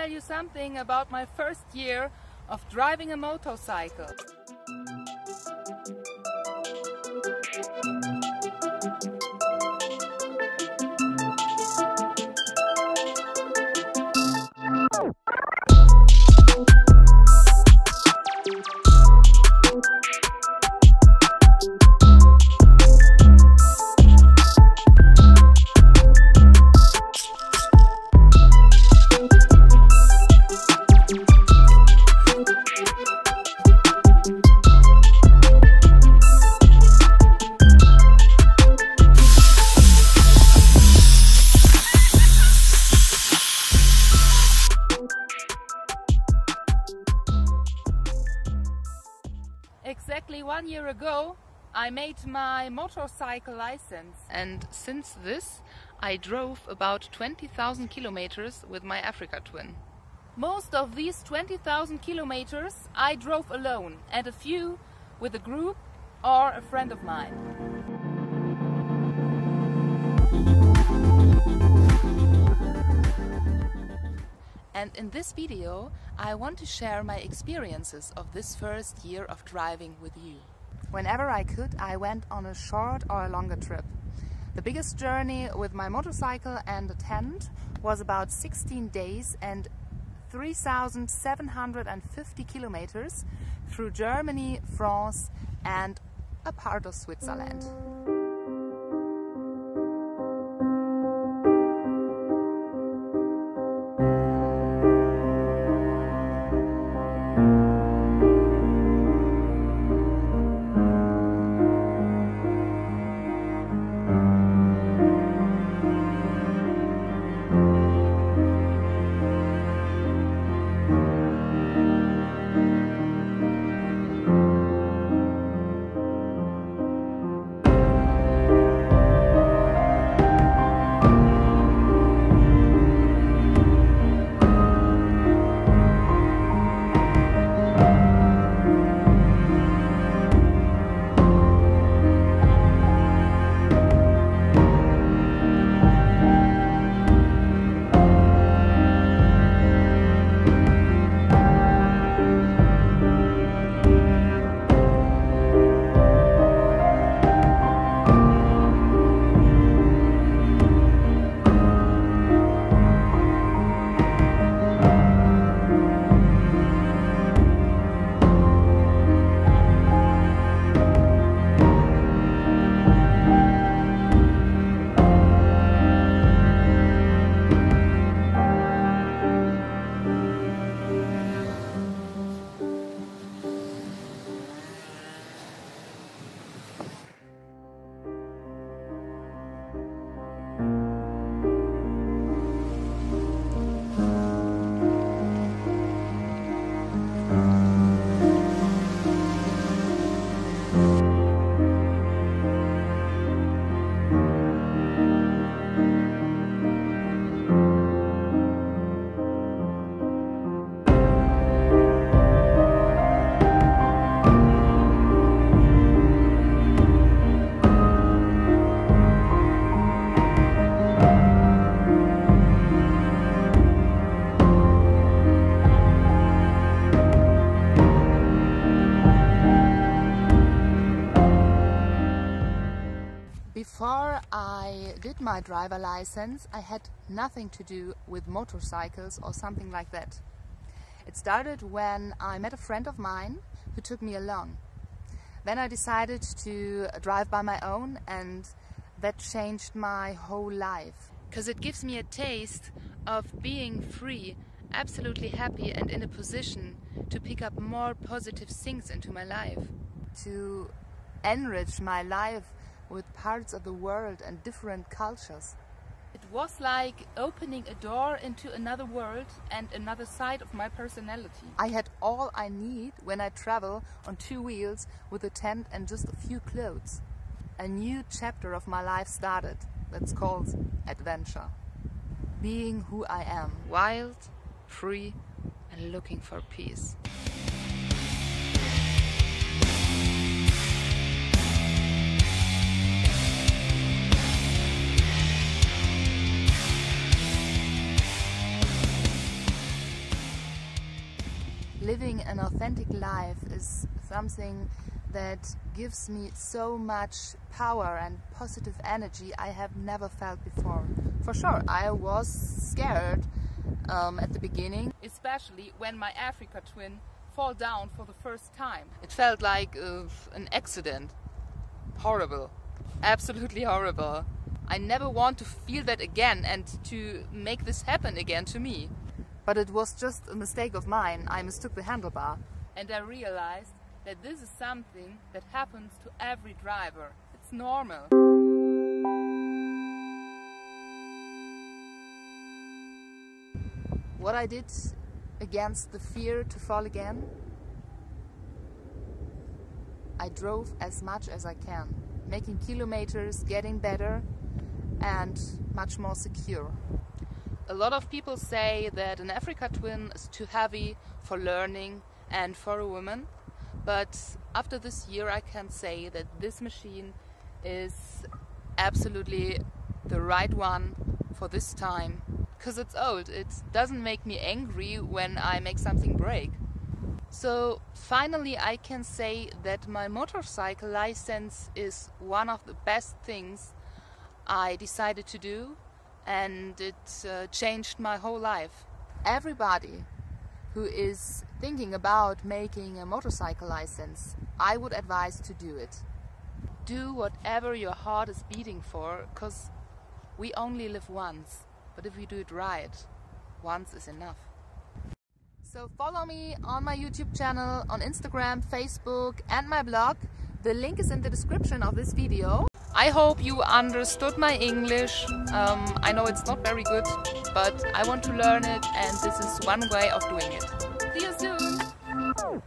tell you something about my first year of driving a motorcycle. Exactly 1 year ago I made my motorcycle license, and since this I drove about 20,000 kilometers with my Africa Twin. Most of these 20,000 kilometers I drove alone, and a few with a group or a friend of mine. And in this video I want to share my experiences of this first year of driving with you. Whenever I could, I went on a short or a longer trip. The biggest journey with my motorcycle and a tent was about 16 days and 3,750 kilometers through Germany, France and a part of Switzerland. Before I did my driver license, I had nothing to do with motorcycles or something like that. It started when I met a friend of mine who took me along. Then I decided to drive by my own, and that changed my whole life. Because it gives me a taste of being free, absolutely happy and in a position to pick up more positive things into my life. To enrich my life with parts of the world and different cultures. It was like opening a door into another world and another side of my personality. I had all I need when I travel on 2 wheels with a tent and just a few clothes. A new chapter of my life started. That's called adventure. Being who I am. Wild, free and looking for peace. living an authentic life is something that gives me so much power and positive energy I have never felt before. For sure, I was scared at the beginning, especially when my Africa twin fell down for the first time. It felt like an accident. Horrible. Absolutely horrible. I never want to feel that again and to make this happen again to me. But it was just a mistake of mine. I mistook the handlebar. And I realized that this is something that happens to every driver. It's normal. What I did against the fear to fall again, I drove as much as I can, making kilometers, getting better and much more secure. A lot of people say that an Africa twin is too heavy for learning and for a woman, but after this year I can say that this machine is absolutely the right one for this time. Because it's old, it doesn't make me angry when I make something break. So finally I can say that my motorcycle license is one of the best things I decided to do, and it changed my whole life. Everybody who is thinking about making a motorcycle license, I would advise to do it. Do whatever your heart is beating for, because we only live once. But if we do it right, once is enough. So follow me on my YouTube channel, on Instagram, Facebook and my blog. The link is in the description of this video. I hope you understood my English. I know it's not very good, but I want to learn it and this is one way of doing it. See you soon!